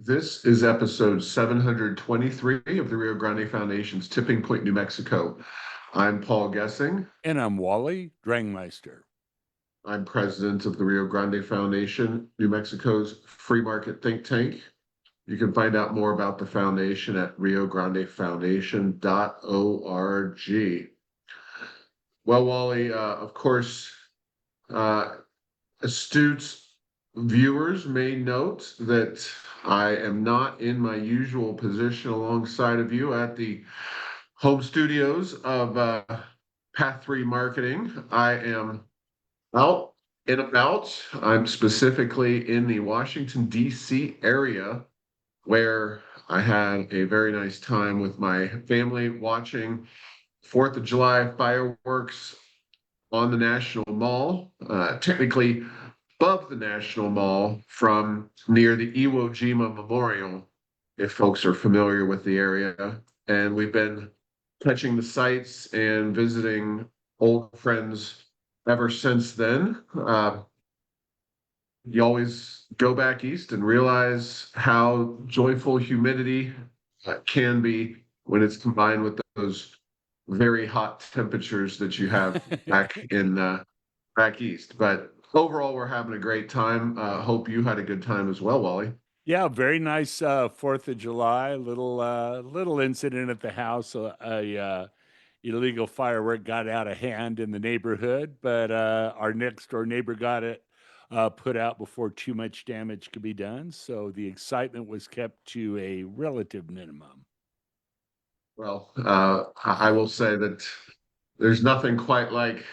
This is episode 723 of the Rio Grande Foundation's Tipping Point, New Mexico. I'm Paul Gessing. And I'm Wally Drangmeister. I'm president of the Rio Grande Foundation, New Mexico's free market think tank. You can find out more about the foundation at riograndefoundation.org. Well, Wally, of course, astute viewers may note that I am not in my usual position alongside of you at the home studios of Path 3 Marketing. I am out and about. I'm specifically in the Washington, D.C. area where I had a very nice time with my family watching 4th of July fireworks on the National Mall, technically above the National Mall from near the Iwo Jima Memorial, if folks are familiar with the area. And we've been touching the sites and visiting old friends ever since then. You always go back east and realize how joyful humidity can be when it's combined with those very hot temperatures that you have back east. But overall, we're having a great time. Hope you had a good time as well, Wally. Yeah, very nice 4th of July. Little incident at the house. A illegal firework got out of hand in the neighborhood, but our next door neighbor got it put out before too much damage could be done. So the excitement was kept to a relative minimum. Well, I will say that there's nothing quite like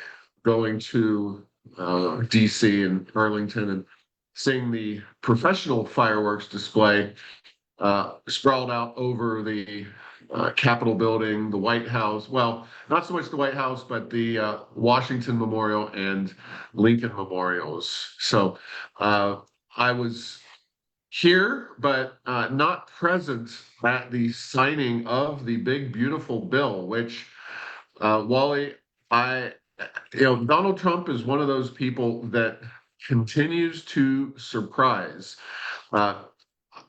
going to DC and Arlington and seeing the professional fireworks display sprawled out over the Capitol building, the White House. Well, not so much the White House, but the Washington Memorial and Lincoln Memorials. So I was here, but not present at the signing of the big, beautiful bill, which, Wally, Donald Trump is one of those people that continues to surprise. Uh,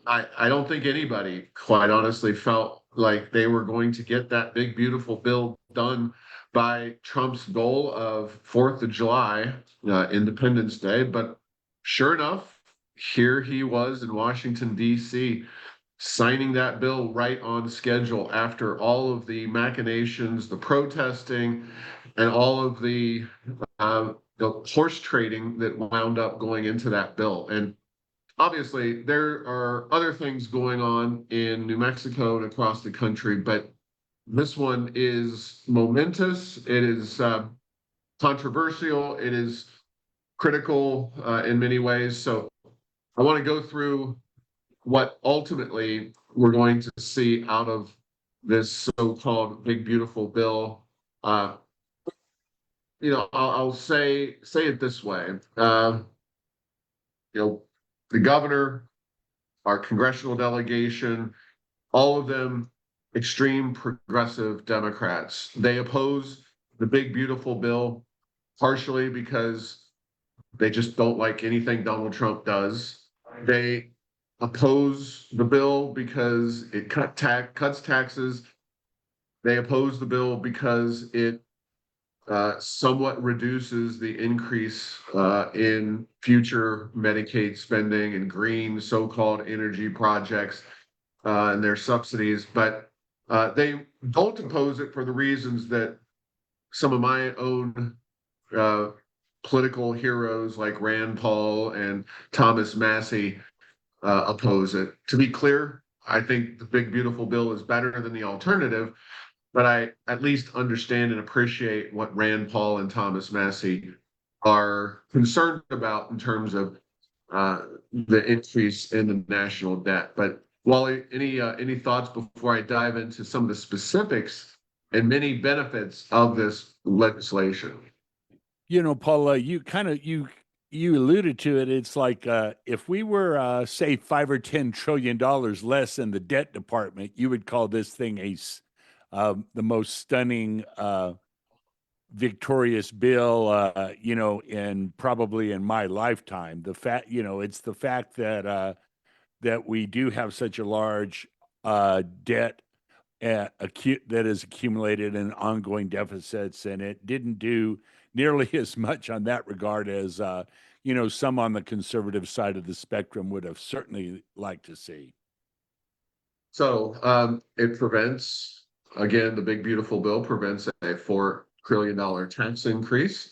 I don't think anybody, quite honestly, felt like they were going to get that big, beautiful bill done by Trump's goal of 4th of July, Independence Day. But sure enough, here he was in Washington, D.C., signing that bill right on schedule after all of the machinations, the protesting, and all of the horse trading that wound up going into that bill. And obviously, there are other things going on in New Mexico and across the country, but this one is momentous. It is controversial. It is critical in many ways. So I want to go through what ultimately we're going to see out of this so-called big beautiful bill. I'll say it this way. The governor, our congressional delegation, all of them extreme progressive Democrats. They oppose the big beautiful bill partially because they just don't like anything Donald Trump does. They oppose the bill because it cuts taxes. They oppose the bill because it somewhat reduces the increase in future Medicaid spending and green so-called energy projects and their subsidies. But they don't oppose it for the reasons that some of my own political heroes like Rand Paul and Thomas Massie oppose it. To be clear, I think the big beautiful bill is better than the alternative, but I at least understand and appreciate what Rand Paul and Thomas Massie are concerned about in terms of the increase in the national debt. But Wally, any thoughts before I dive into some of the specifics and many benefits of this legislation? Paula, you alluded to it. It's like if we were say $5 or $10 trillion less in the debt department, you would call this thing the most stunning victorious bill, probably in my lifetime. It's the fact that that we do have such a large debt that is accumulated in ongoing deficits, and it didn't do nearly as much on that regard as some on the conservative side of the spectrum would have certainly liked to see. So it prevents, again, the big beautiful bill prevents a $4 trillion tax increase.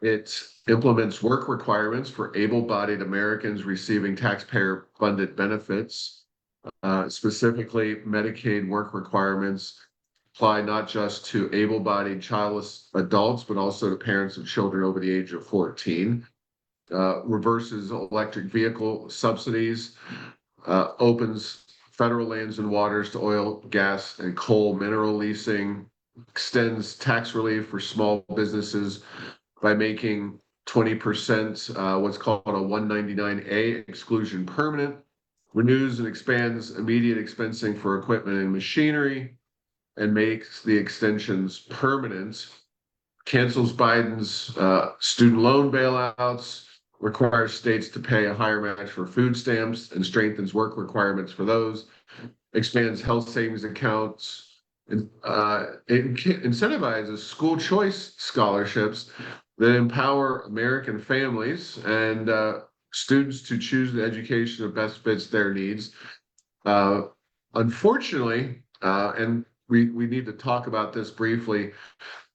It implements work requirements for able-bodied Americans receiving taxpayer-funded benefits. Specifically, Medicaid work requirements apply not just to able-bodied childless adults, but also to parents of children over the age of 14. Reverses electric vehicle subsidies, opens federal lands and waters to oil, gas, and coal mineral leasing, extends tax relief for small businesses by making 20% what's called a 199A exclusion permanent, renews and expands immediate expensing for equipment and machinery, and makes the extensions permanent, cancels Biden's student loan bailouts, requires states to pay a higher match for food stamps and strengthens work requirements for those, expands health savings accounts, and it incentivizes school choice scholarships that empower American families and students to choose the education that best fits their needs. Unfortunately, and we need to talk about this briefly,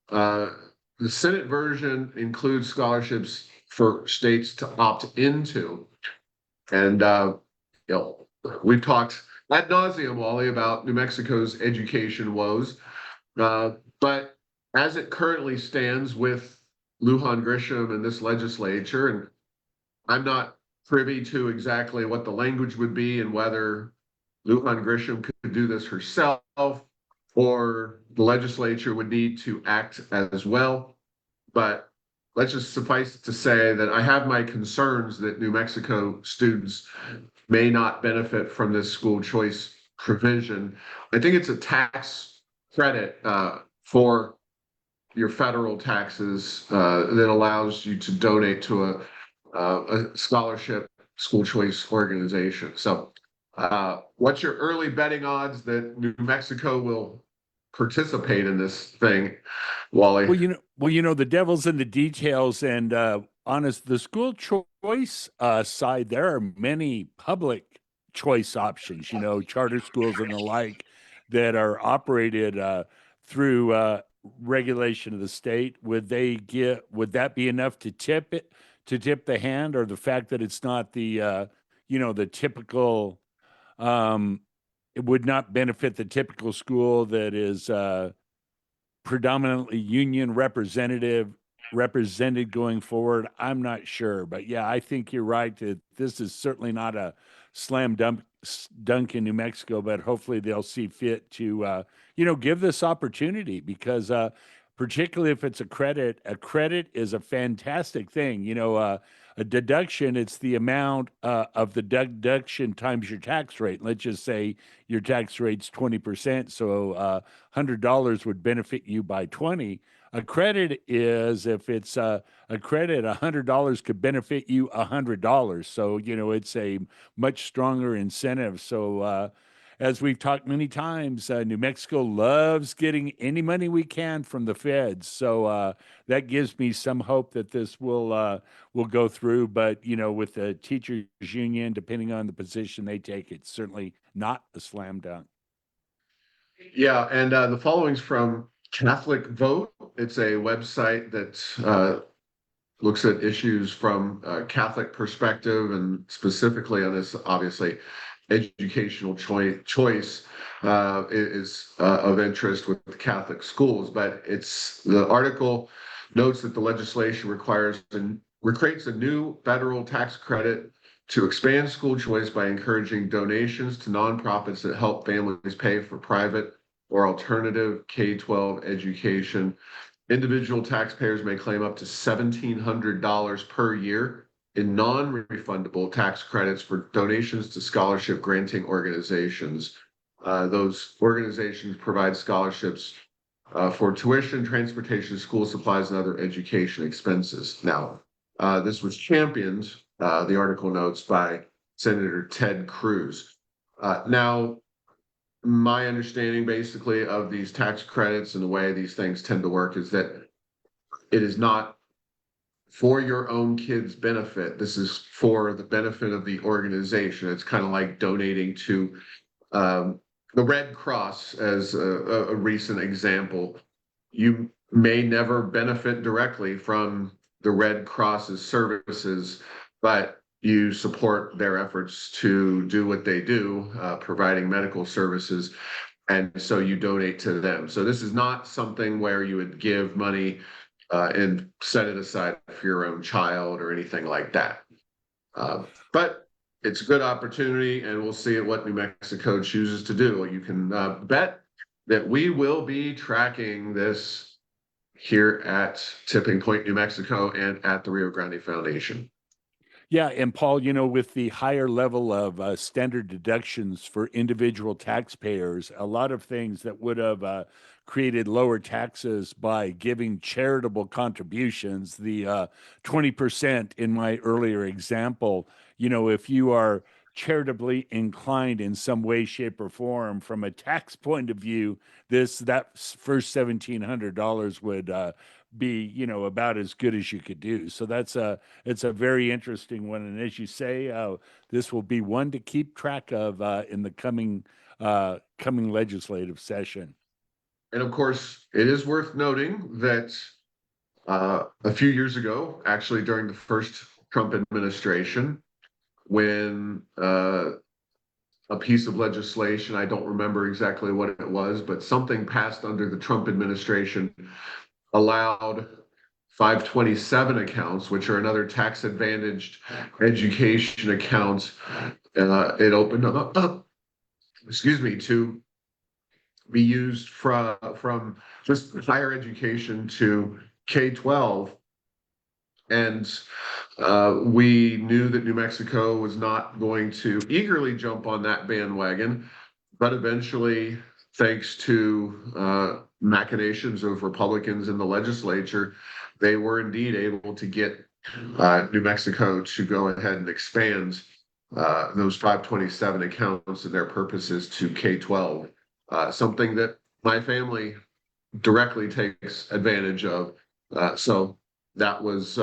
the Senate version includes scholarships for states to opt into. And we've talked ad nauseum, Wally, about New Mexico's education woes. But as it currently stands with Lujan Grisham and this legislature, and I'm not privy to exactly what the language would be and whether Lujan Grisham could do this herself or the legislature would need to act as well. But let's just suffice it to say that I have my concerns that New Mexico students may not benefit from this school choice provision. I think it's a tax credit for your federal taxes that allows you to donate to a scholarship school choice organization. So what's your early betting odds that New Mexico will participate in this thing, Wally? Well, the devil's in the details, and the school choice side, there are many public choice options, charter schools and the like that are operated through regulation of the state. Would that be enough to tip the hand, or the fact that it's not the typical, it would not benefit the typical school that is predominantly union represented going forward? I'm not sure, but yeah, I think you're right that this is certainly not a slam dunk in New Mexico, but hopefully they'll see fit to give this opportunity, because particularly if it's a credit is a fantastic thing. A deduction, it's the amount of the deduction times your tax rate. Let's just say your tax rate's 20%, so $100 would benefit you by 20. A credit is, if it's a credit, $100 could benefit you $100. So it's a much stronger incentive. So as we've talked many times, New Mexico loves getting any money we can from the feds. So that gives me some hope that this will go through. But with the teachers union, depending on the position they take, it's certainly not a slam dunk. Yeah, and the following's from Catholic Vote. It's a website that looks at issues from a Catholic perspective, and specifically on this, obviously, educational choice is of interest with the Catholic schools. But the article notes that the legislation creates a new federal tax credit to expand school choice by encouraging donations to nonprofits that help families pay for private or alternative K-12 education. Individual taxpayers may claim up to $1,700 per year in non-refundable tax credits for donations to scholarship granting organizations. Those organizations provide scholarships for tuition, transportation, school supplies, and other education expenses. Now, this was championed, the article notes, by Senator Ted Cruz. Now, my understanding basically of these tax credits and the way these things tend to work is that it is not for your own kids' benefit. This is for the benefit of the organization. It's kind of like donating to the Red Cross as a recent example. You may never benefit directly from the Red Cross's services, but you support their efforts to do what they do, providing medical services, and so you donate to them. So this is not something where you would give money and set it aside for your own child or anything like that. But it's a good opportunity, and we'll see what New Mexico chooses to do. You can bet that we will be tracking this here at Tipping Point, New Mexico, and at the Rio Grande Foundation. Yeah, and Paul, with the higher level of standard deductions for individual taxpayers, a lot of things that would have created lower taxes by giving charitable contributions, the 20% in my earlier example, if you are charitably inclined in some way, shape, or form from a tax point of view, that first $1,700 would be, about as good as you could do. So it's a very interesting one, and as you say, this will be one to keep track of in the coming legislative session. And of course, it is worth noting that a few years ago, actually during the first Trump administration, when a piece of legislation, I don't remember exactly what it was, but something passed under the Trump administration allowed 527 accounts, which are another tax advantaged education accounts. It opened up, excuse me, to be used from just higher education to K-12. And we knew that New Mexico was not going to eagerly jump on that bandwagon, but eventually, thanks to machinations of Republicans in the legislature, they were indeed able to get New Mexico to go ahead and expand those 527 accounts and their purposes to K-12, something that my family directly takes advantage of. So that was,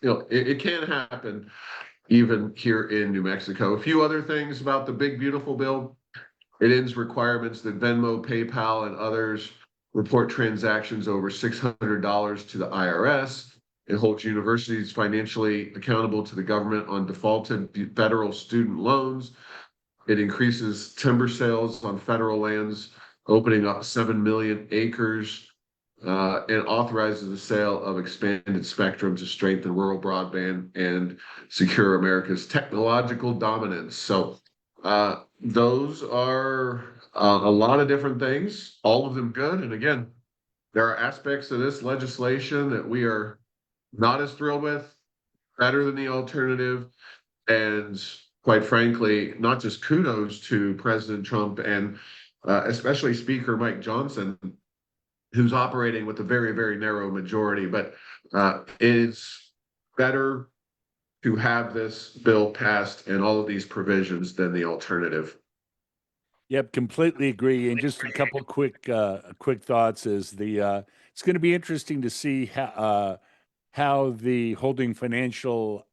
it can happen even here in New Mexico. A few other things about the big, beautiful bill. It ends requirements that Venmo, PayPal, and others report transactions over $600 to the IRS. It holds universities financially accountable to the government on defaulted federal student loans. It increases timber sales on federal lands, opening up 7 million acres, and authorizes the sale of expanded spectrum to strengthen rural broadband and secure America's technological dominance. So those are a lot of different things, all of them good. And again, there are aspects of this legislation that we are not as thrilled with, better than the alternative. And quite frankly, not just kudos to President Trump and especially Speaker Mike Johnson, who's operating with a very, very narrow majority, but it is better to have this bill passed and all of these provisions than the alternative. Yep, completely agree. And just a couple quick thoughts is it's going to be interesting to see how the holding financial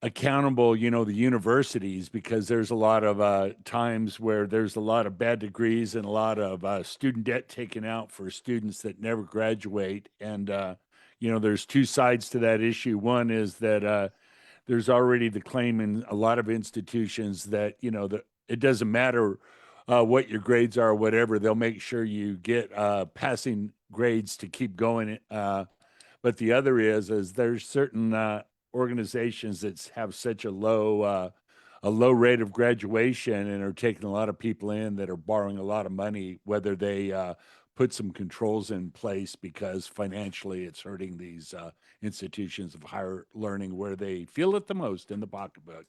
accountable, the universities, because there's a lot of times where there's a lot of bad degrees and a lot of student debt taken out for students that never graduate. And, there's two sides to that issue. One is that there's already the claim in a lot of institutions that, that it doesn't matter what your grades are or whatever, they'll make sure you get passing grades to keep going. But the other is there's certain organizations that have such a low rate of graduation and are taking a lot of people in that are borrowing a lot of money, whether they put some controls in place because financially it's hurting these institutions of higher learning where they feel it the most in the pocketbook.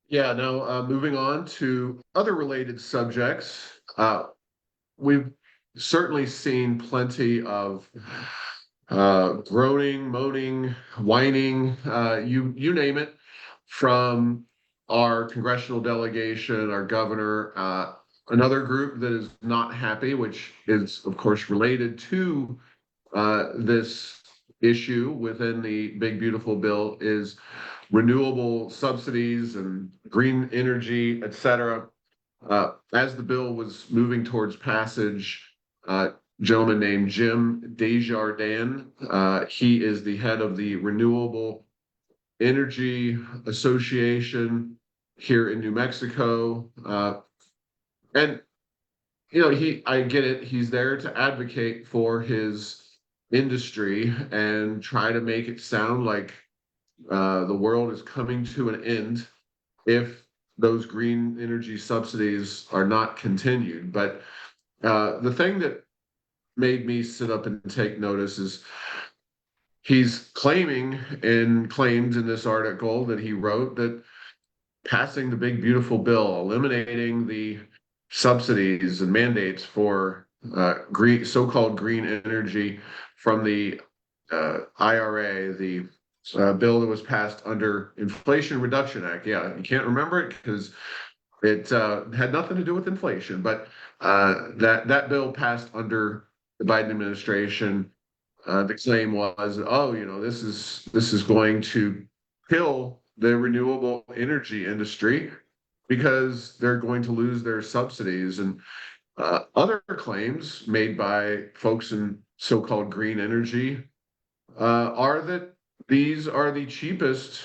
Yeah, now moving on to other related subjects, we've certainly seen plenty of groaning, moaning, whining, you name it, from our congressional delegation, our governor, another group that is not happy, which is of course related to this issue within the big beautiful bill, is renewable subsidies and green energy, et cetera. As the bill was moving towards passage, a gentleman named Jim Desjardins, he is the head of the Renewable Energy Association here in New Mexico. And I get it. He's there to advocate for his industry and try to make it sound like the world is coming to an end if those green energy subsidies are not continued. But the thing that made me sit up and take notice is he's claimed in this article that he wrote that passing the big beautiful bill, eliminating the subsidies and mandates for so-called green energy from the IRA, the bill that was passed under Inflation Reduction Act. Yeah, you can't remember it because it had nothing to do with inflation, but that bill passed under the Biden administration. The claim was, oh, this is going to kill the renewable energy industry because they're going to lose their subsidies. And other claims made by folks in so-called green energy are that these are the cheapest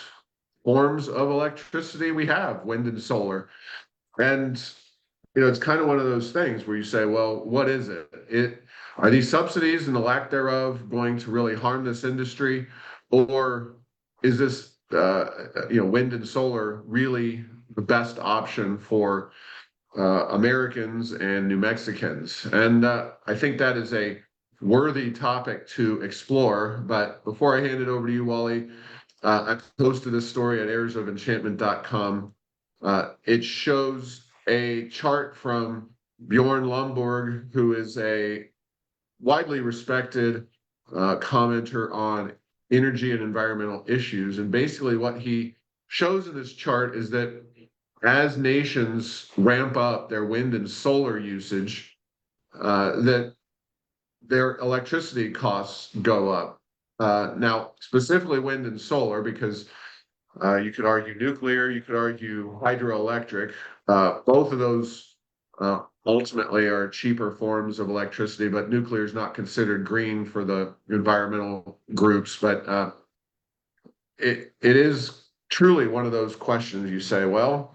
forms of electricity we have, wind and solar. And it's kind of one of those things where you say, well, what is it? Are these subsidies and the lack thereof going to really harm this industry, or is this wind and solar really the best option for Americans and New Mexicans? And I think that is a worthy topic to explore. But before I hand it over to you, Wally, I posted this story at airsofenchantment.com. It shows a chart from Bjorn Lomborg, who is a widely respected commenter on energy and environmental issues. And basically what he shows in this chart is that as nations ramp up their wind and solar usage, that their electricity costs go up. Now, specifically wind and solar, because you could argue nuclear, you could argue hydroelectric. Both of those ultimately are cheaper forms of electricity, but nuclear is not considered green for the environmental groups. But it is truly one of those questions you say, well,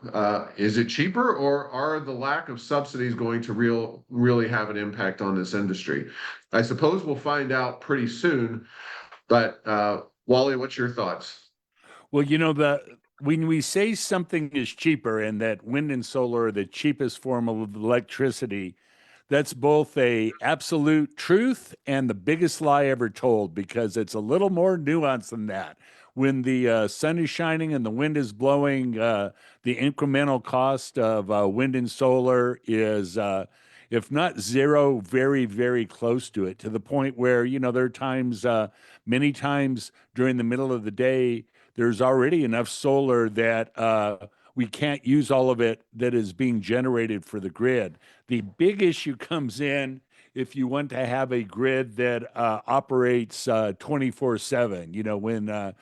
is it cheaper, or are the lack of subsidies going to really have an impact on this industry? I suppose we'll find out pretty soon. But Wally, what's your thoughts? Well, when we say something is cheaper and that wind and solar are the cheapest form of electricity, that's both a absolute truth and the biggest lie ever told, because it's a little more nuanced than that. When the sun is shining and the wind is blowing, the incremental cost of wind and solar is, if not zero, very, very close to it, to the point where, there are times, many times during the middle of the day, there's already enough solar that we can't use all of it that is being generated for the grid. The big issue comes in if you want to have a grid that operates 24/7,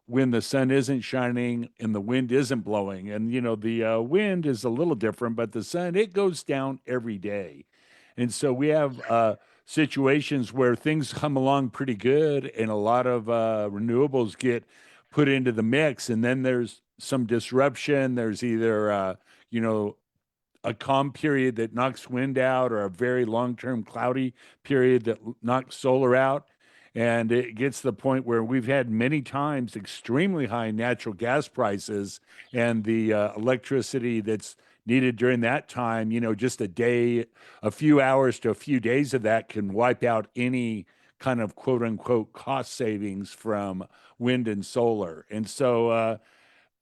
when the sun isn't shining and the wind isn't blowing. And, the wind is a little different, but the sun, it goes down every day. And so we have situations where things come along pretty good and a lot of renewables get put into the mix. And then there's some disruption. There's either, a calm period that knocks wind out, or a very long-term cloudy period that knocks solar out. And it gets to the point where we've had many times extremely high natural gas prices, and the electricity that's needed during that time, just a day, a few hours to a few days of that can wipe out any kind of quote unquote cost savings from wind and solar. And so,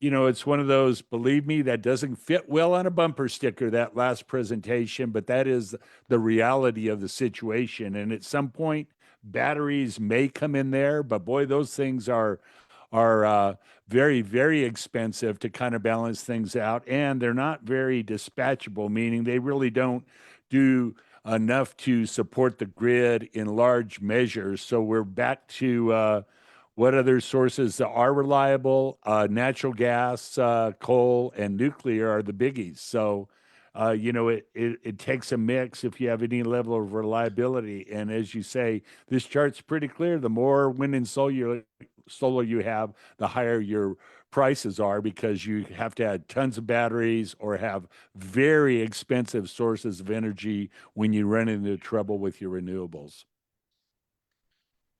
it's one of those, believe me, that doesn't fit well on a bumper sticker, that last presentation, but that is the reality of the situation. And at some point, Batteries may come in there, but boy, those things are very, very expensive to kind of balance things out, and they're not very dispatchable, meaning they really don't do enough to support the grid in large measures. So we're back to what other sources are reliable? Natural gas, coal, and nuclear are the biggies. So, it takes a mix if you have any level of reliability. And as you say, this chart's pretty clear. The more wind and solar you have, the higher your prices are because you have to add tons of batteries or have very expensive sources of energy when you run into trouble with your renewables.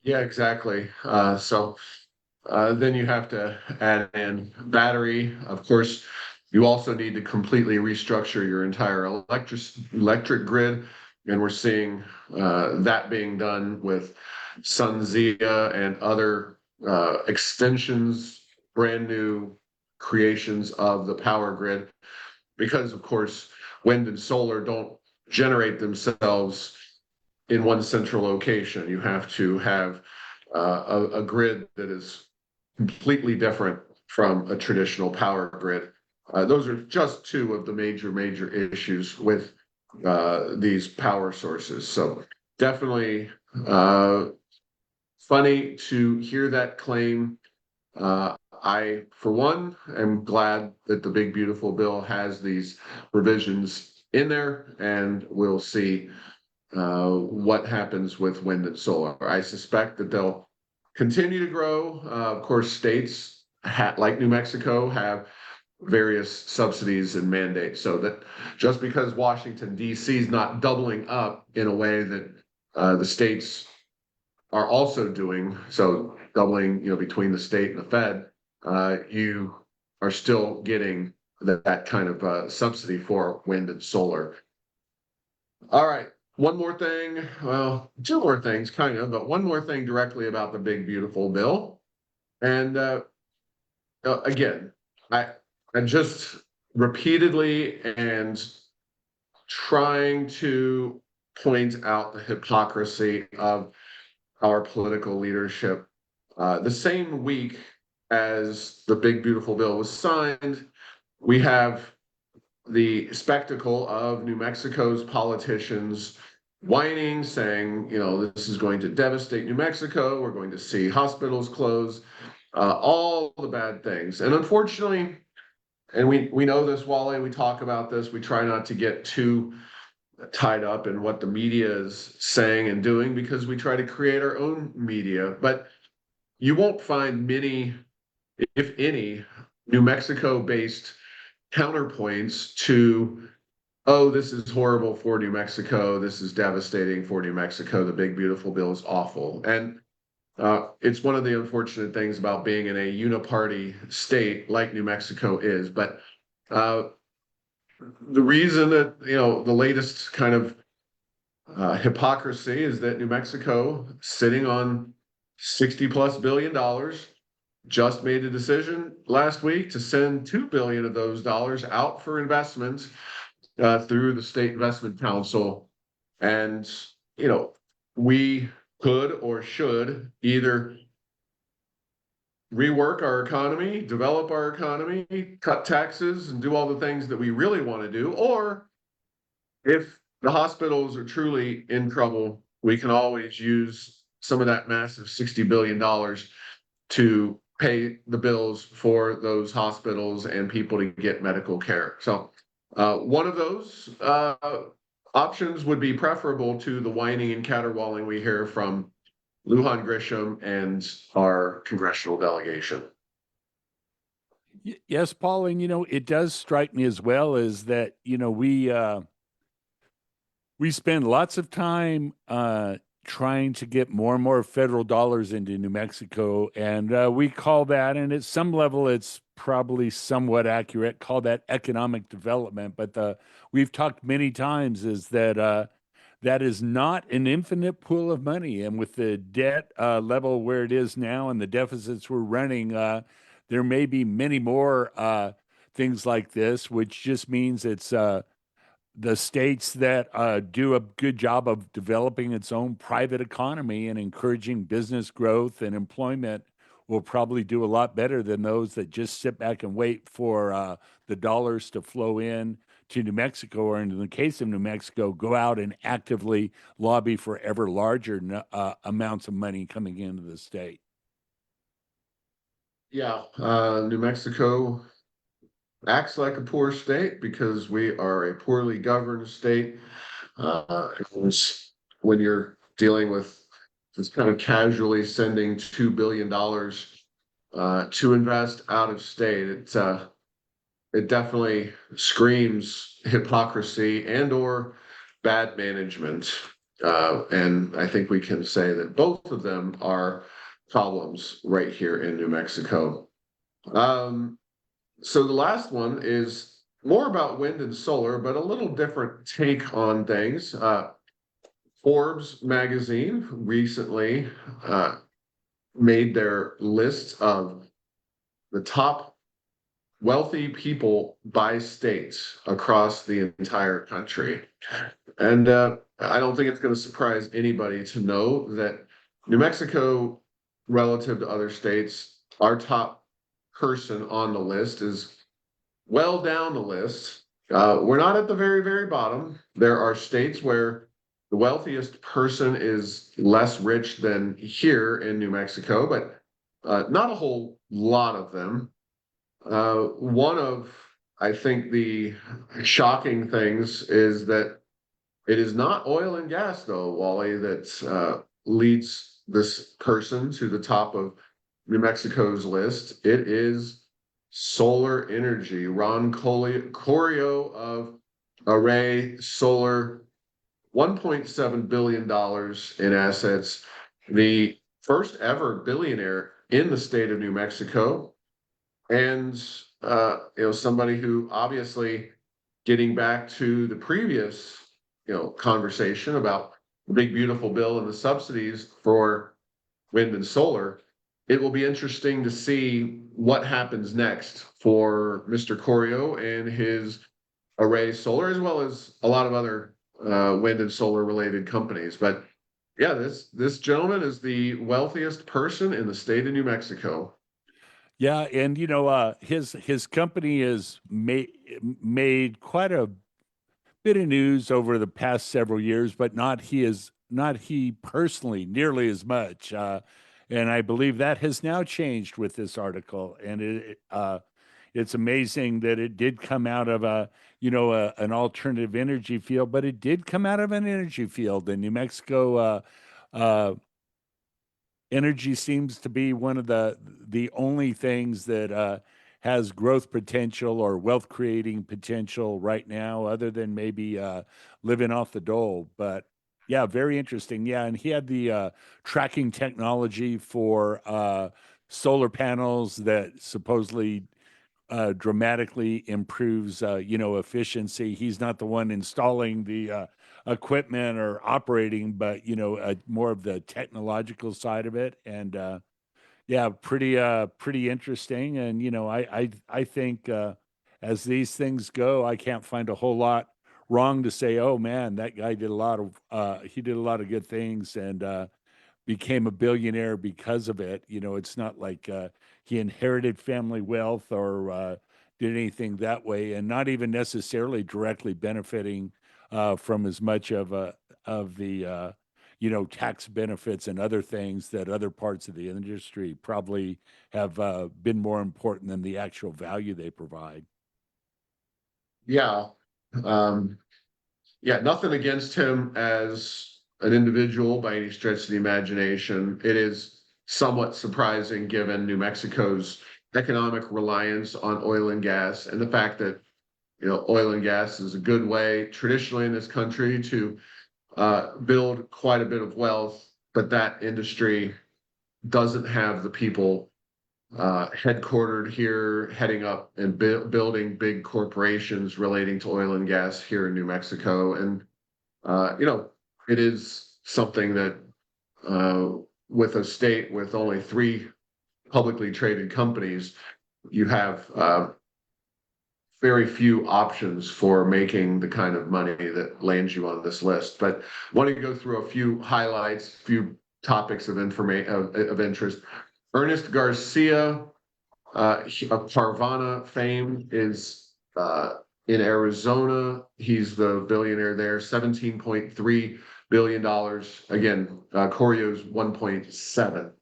Yeah, exactly. Then you have to add in battery. Of course, you also need to completely restructure your entire electric grid, and we're seeing that being done with SunZia and other extensions, brand new creations of the power grid, because of course, wind and solar don't generate themselves in one central location. You have to have a grid that is completely different from a traditional power grid. Those are just two of the major issues with these power sources. So definitely funny to hear that claim. I, for one, am glad that the big beautiful bill has these provisions in there, and we'll see what happens with wind and solar. I suspect that they'll continue to grow. Of course, states like New Mexico have various subsidies and mandates, so that just because Washington D.C. is not doubling up in a way that the states are also doing, so doubling, between the state and the Fed, you are still getting that kind of subsidy for wind and solar. All right. One more thing, well, two more things, kind of, but one more thing directly about the big beautiful bill. And again, I just repeatedly and trying to point out the hypocrisy of our political leadership. The same week as the big beautiful bill was signed, we have the spectacle of New Mexico's politicians whining, saying, this is going to devastate New Mexico. We're going to see hospitals close, all the bad things. And unfortunately, and we know this, Wally, we talk about this, we try not to get too tied up in what the media is saying and doing because we try to create our own media. But you won't find many, if any, New Mexico-based counterpoints to, oh, this is horrible for New Mexico, this is devastating for New Mexico, the big beautiful bill is awful. And it's one of the unfortunate things about being in a uniparty state like New Mexico is. But the reason that, the latest kind of hypocrisy is that New Mexico, sitting on $60+ billion, just made a decision last week to send $2 billion of those dollars out for investments through the State Investment Council. And, we could or should either rework our economy, develop our economy, cut taxes, and do all the things that we really want to do. Or if the hospitals are truly in trouble, we can always use some of that massive $60 billion to pay the bills for those hospitals and people to get medical care. So one of those options would be preferable to the whining and caterwauling we hear from Lujan Grisham and our congressional delegation. Yes, Paul, and it does strike me as well is that we spend lots of time trying to get more and more federal dollars into New Mexico, and we call that, and at some level, it's probably somewhat accurate, call that economic development. But we've talked many times is that that is not an infinite pool of money, and with the debt level where it is now and the deficits we're running, there may be many more things like this, which just means it's the states that do a good job of developing its own private economy and encouraging business growth and employment will probably do a lot better than those that just sit back and wait for the dollars to flow in to New Mexico, or in the case of New Mexico, go out and actively lobby for ever larger amounts of money coming into the state. Yeah, New Mexico acts like a poor state because we are a poorly governed state. When you're dealing with just kind of casually sending $2 billion to invest out of state, it definitely screams hypocrisy and or bad management. And I think we can say that both of them are problems right here in New Mexico. Um, so the last one is more about wind and solar, but a little different take on things. Forbes magazine recently made their list of the top wealthy people by states across the entire country. And I don't think it's going to surprise anybody to know that New Mexico, relative to other states, our top person on the list is well down the list. We're not at the very, very bottom. There are states where the wealthiest person is less rich than here in New Mexico, but not a whole lot of them. One of, I think, the shocking things is that it is not oil and gas, though, Wally, that leads this person to the top of New Mexico's list. It is solar energy. Ron Corio of Array Solar, $1.7 billion in assets, the first ever billionaire in the state of New Mexico. And somebody who obviously, getting back to the previous conversation about the big beautiful bill and the subsidies for wind and solar, it will be interesting to see what happens next for Mr. Corio and his Array Solar, as well as a lot of other wind and solar related companies. But yeah, this gentleman is the wealthiest person in the state of New Mexico. Yeah, and his company has made quite a bit of news over the past several years, but not he personally nearly as much. And I believe that has now changed with this article. And it's amazing that it did come out of an alternative energy field, but it did come out of an energy field in New Mexico. Energy seems to be one of the only things that has growth potential or wealth creating potential right now, other than maybe living off the dole. But yeah, very interesting. Yeah, and he had the tracking technology for solar panels that supposedly dramatically improves, efficiency. He's not the one installing the equipment or operating, but more of the technological side of it. And yeah, pretty interesting. And I think as these things go, I can't find a whole lot wrong to say. Oh man, that guy did a lot of he did a lot of good things, and became a billionaire because of it. It's not like he inherited family wealth or did anything that way, and not even necessarily directly benefiting from as much of the tax benefits and other things that other parts of the industry probably have been more important than the actual value they provide. Yeah. Um, yeah, nothing against him as an individual by any stretch of the imagination. It is somewhat surprising given New Mexico's economic reliance on oil and gas and the fact that oil and gas is a good way traditionally in this country to build quite a bit of wealth, but that industry doesn't have the people headquartered here, heading up and building big corporations relating to oil and gas here in New Mexico. And, it is something that with a state with only 3 publicly traded companies, you have very few options for making the kind of money that lands you on this list. But I want to go through a few highlights, a few topics of information of interest. Ernest Garcia, of Carvana fame, is in Arizona. He's the billionaire there, $17.3 billion. Again, Corio's 1.7.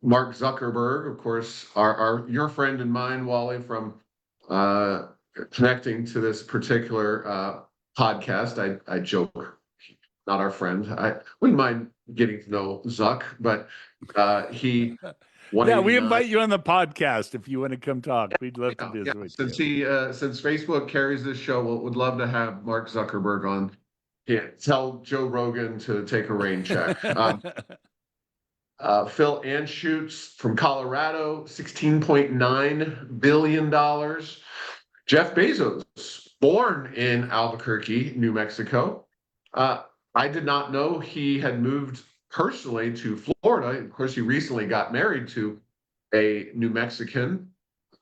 Mark Zuckerberg, of course, your friend and mine, Wally, from connecting to this particular podcast. I joke, not our friend. I wouldn't mind getting to know Zuck, but he Yeah, we 189. invite you on the podcast if you want to come talk. We'd love to Yeah, visit with since you. since Facebook carries this show, would love to have Mark Zuckerberg on. Yeah, tell Joe Rogan to take a rain check. Phil Anschutz from Colorado, $16.9 billion. Jeff Bezos, born in Albuquerque, New Mexico. I did not know he had moved personally to Florida. Of course, he recently got married to a New Mexican.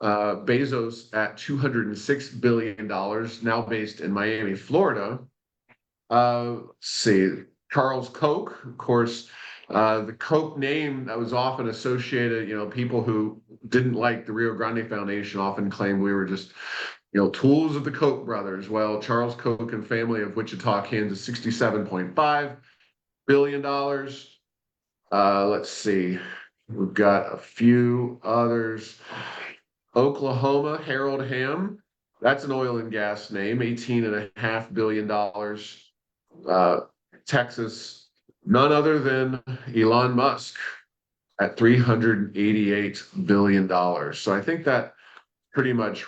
Bezos at $206 billion, now based in Miami, Florida. Let's see, Charles Koch, of course, the Koch name that was often associated, people who didn't like the Rio Grande Foundation often claimed we were just, tools of the Koch brothers. Well, Charles Koch and family of Wichita, Kansas, $67.5 billion. Let's see, we've got a few others. Oklahoma, Harold Hamm, that's an oil and gas name, $18.5 billion. Texas, none other than Elon Musk at $388 billion. So I think that pretty much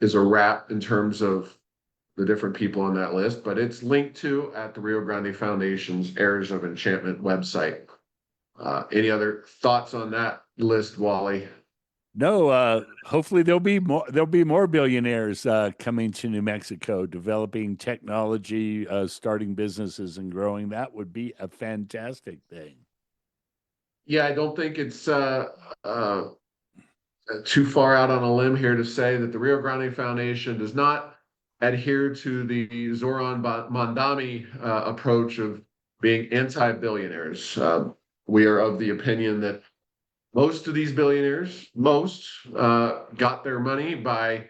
is a wrap in terms of the different people on that list, but it's linked to at the Rio Grande Foundation's Heirs of Enchantment website. Any other thoughts on that list, Wally? No, hopefully there'll be more billionaires coming to New Mexico, developing technology, starting businesses and growing. That would be a fantastic thing. Yeah, I don't think it's too far out on a limb here to say that the Rio Grande Foundation does not adhere to the Zoran Mondani approach of being anti-billionaires. We are of the opinion that most of these billionaires, got their money by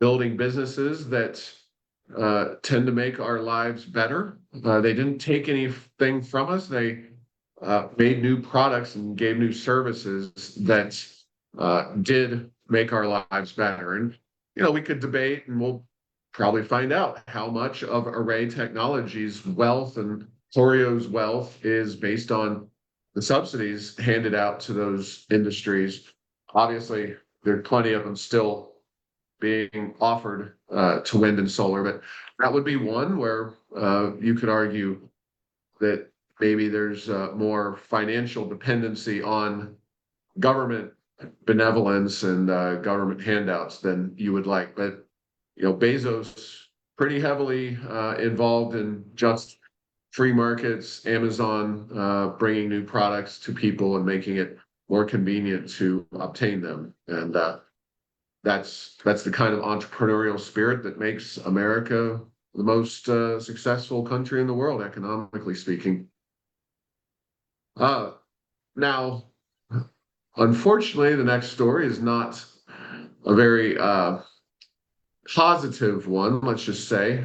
building businesses that tend to make our lives better. They didn't take anything from us. They made new products and gave new services that did make our lives better. And, we could debate, and we'll probably find out how much of Array Technologies' wealth and Torio's wealth is based on the subsidies handed out to those industries. Obviously, there are plenty of them still being offered to wind and solar, but that would be one where you could argue that maybe there's more financial dependency on government benevolence and government handouts than you would like. But Bezos pretty heavily involved in just free markets, Amazon bringing new products to people and making it more convenient to obtain them. And that's the kind of entrepreneurial spirit that makes America the most successful country in the world, economically speaking. Now, unfortunately, the next story is not a very positive one, let's just say.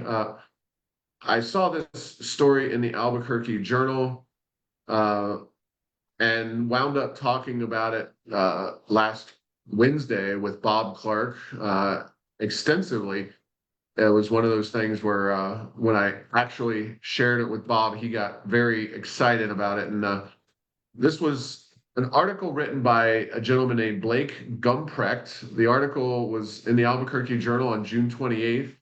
I saw this story in the Albuquerque Journal and wound up talking about it last Wednesday with Bob Clark extensively. It was one of those things where when I actually shared it with Bob, he got very excited about it. And this was an article written by a gentleman named Blake Gumprecht. The article was in the Albuquerque Journal on June 28th.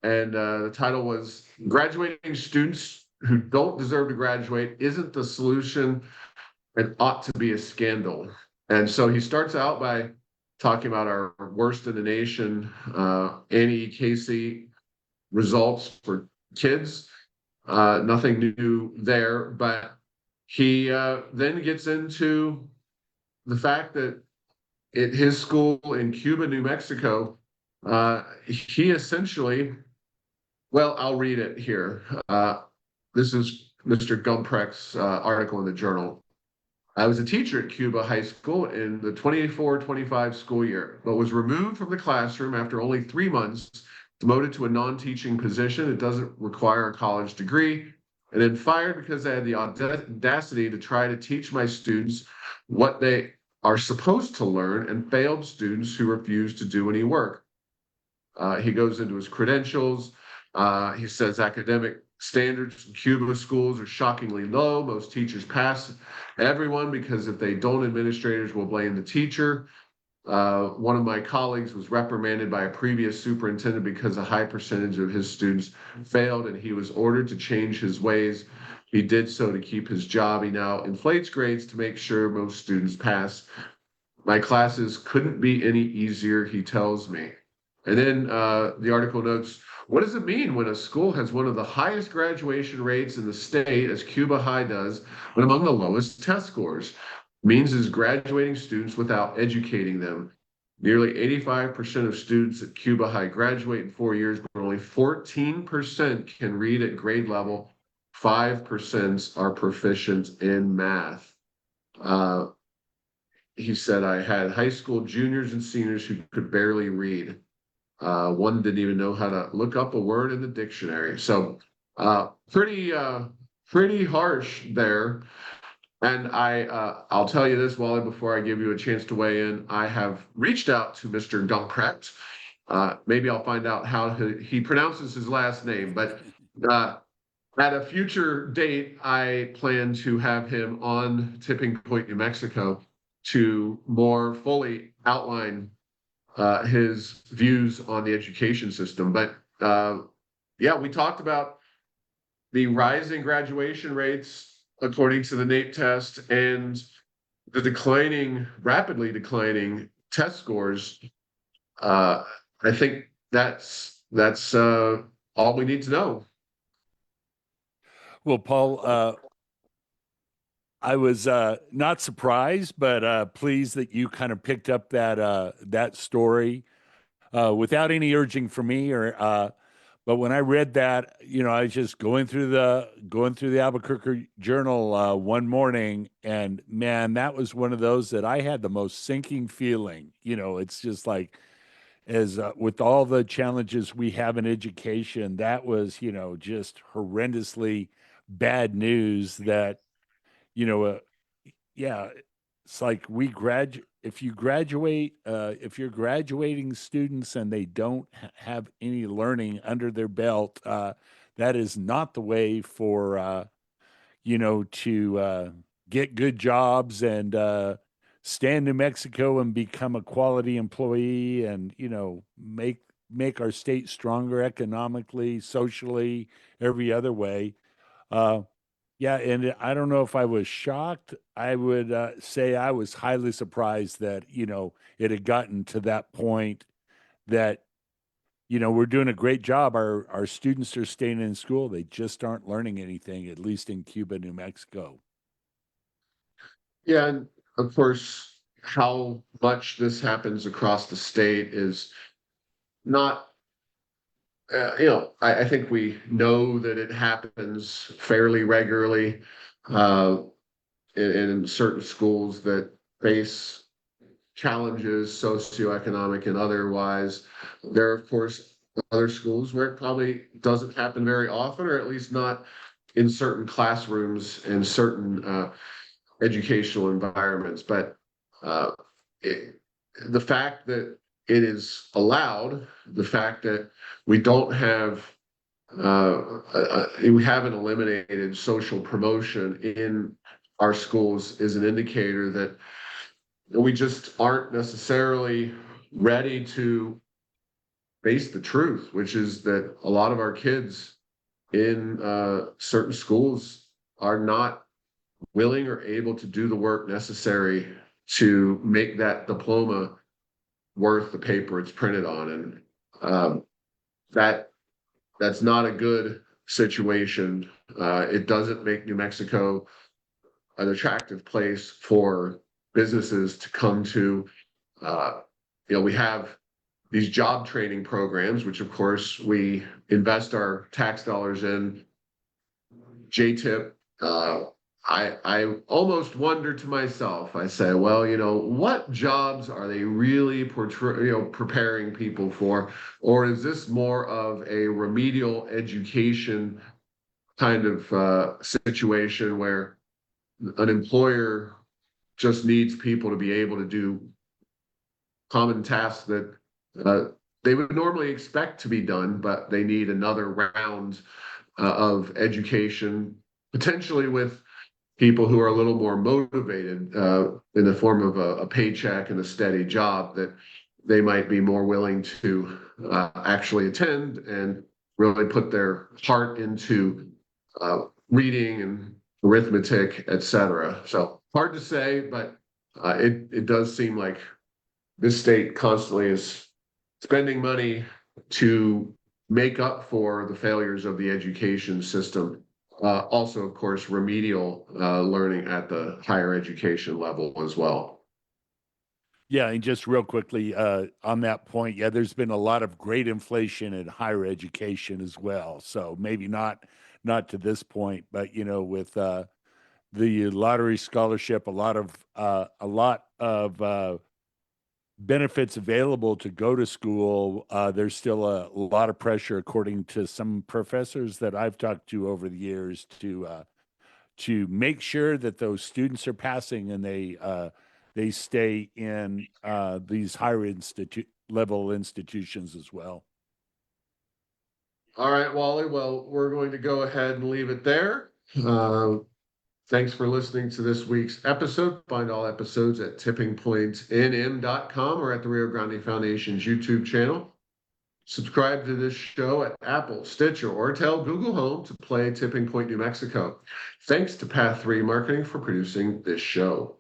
And the title was "Graduating Students Who Don't Deserve to Graduate Isn't the Solution and Ought to Be a Scandal." And so he starts out by talking about our worst in the nation, NEKC results for kids. Nothing new there, but he then gets into the fact that at his school in Cuba, New Mexico, he essentially, well, I'll read it here. This is Mr. Gumprecht's article in the journal. I was a teacher at Cuba High School in the 24-25 school year, but was removed from the classroom after only 3 months, demoted to a non-teaching position. It doesn't require a college degree, and then fired because I had the audacity to try to teach my students what they are supposed to learn and failed students who refused to do any work. He goes into his credentials. He says academic standards in Cuba schools are shockingly low. Most teachers pass everyone because if they don't, administrators will blame the teacher. One of my colleagues was reprimanded by a previous superintendent because a high percentage of his students failed, and he was ordered to change his ways. He did so to keep his job. He now inflates grades to make sure most students pass. My classes couldn't be any easier, he tells me. And then the article notes, what does it mean when a school has one of the highest graduation rates in the state, as Cuba High does, but among the lowest test scores? It means is graduating students without educating them. Nearly 85% of students at Cuba High graduate in 4 years, but only 14% can read at grade level. 5% are proficient in math. He said, I had high school juniors and seniors who could barely read. One didn't even know how to look up a word in the dictionary. So pretty harsh there. And I'll tell you this, Wally, before I give you a chance to weigh in. I have reached out to Mr. Gumprecht. Maybe I'll find out how he pronounces his last name. But at a future date, I plan to have him on Tipping Point, New Mexico, to more fully outline his views on the education system. But yeah, we talked about the rising graduation rates according to the NAEP test and the rapidly declining test scores. I think that's all we need to know. Well, Paul, I was not surprised, but pleased that you kind of picked up that story without any urging from me. But when I read that, I was just going through the Albuquerque Journal one morning, and man, that was one of those that I had the most sinking feeling. It's just like, as with all the challenges we have in education, that was just horrendously bad news that you know, uh, yeah, it's like if you're graduating students and they don't have any learning under their belt, that is not the way for, to get good jobs and stay in New Mexico and become a quality employee and, make our state stronger economically, socially, every other way. Uh, yeah, and I don't know if I was shocked. I would say I was highly surprised that, it had gotten to that point that, we're doing a great job. Our students are staying in school. They just aren't learning anything, at least in Cuba, New Mexico. Yeah, and of course, how much this happens across the state is not, I think we know that it happens fairly regularly uh, in certain schools that face challenges, socioeconomic and otherwise. There are, of course, other schools where it probably doesn't happen very often, or at least not in certain classrooms and certain educational environments. But uh, it, the fact that it is allowed, the fact that we don't have, we haven't eliminated social promotion in our schools is an indicator that we just aren't necessarily ready to face the truth, which is that a lot of our kids in certain schools are not willing or able to do the work necessary to make that diploma worth the paper it's printed on. And that's not a good situation. It doesn't make New Mexico an attractive place for businesses to come to. We have these job training programs, which of course we invest our tax dollars in. JTIP. I almost wonder to myself. I say, well, what jobs are they really preparing people for, or is this more of a remedial education kind of situation where an employer just needs people to be able to do common tasks that uh, they would normally expect to be done, but they need another round of education, potentially with people who are a little more motivated in the form of a paycheck and a steady job, that they might be more willing to actually attend and really put their heart into reading and arithmetic, etc. So hard to say, but it does seem like this state constantly is spending money to make up for the failures of the education system. Also, of course, remedial learning at the higher education level as well. Yeah, and just real quickly on that point, yeah, there's been a lot of great inflation in higher education as well. So maybe not to this point, but with the lottery scholarship, a lot of benefits available to go to school. There's still a lot of pressure, according to some professors that I've talked to over the years, to make sure that those students are passing and they stay in these higher level institutions as well. All right, Wally. Well, we're going to go ahead and leave it there. Thanks for listening to this week's episode. Find all episodes at tippingpointsnm.com or at the Rio Grande Foundation's YouTube channel. Subscribe to this show at Apple, Stitcher, or tell Google Home to play Tipping Point New Mexico. Thanks to Path 3 Marketing for producing this show.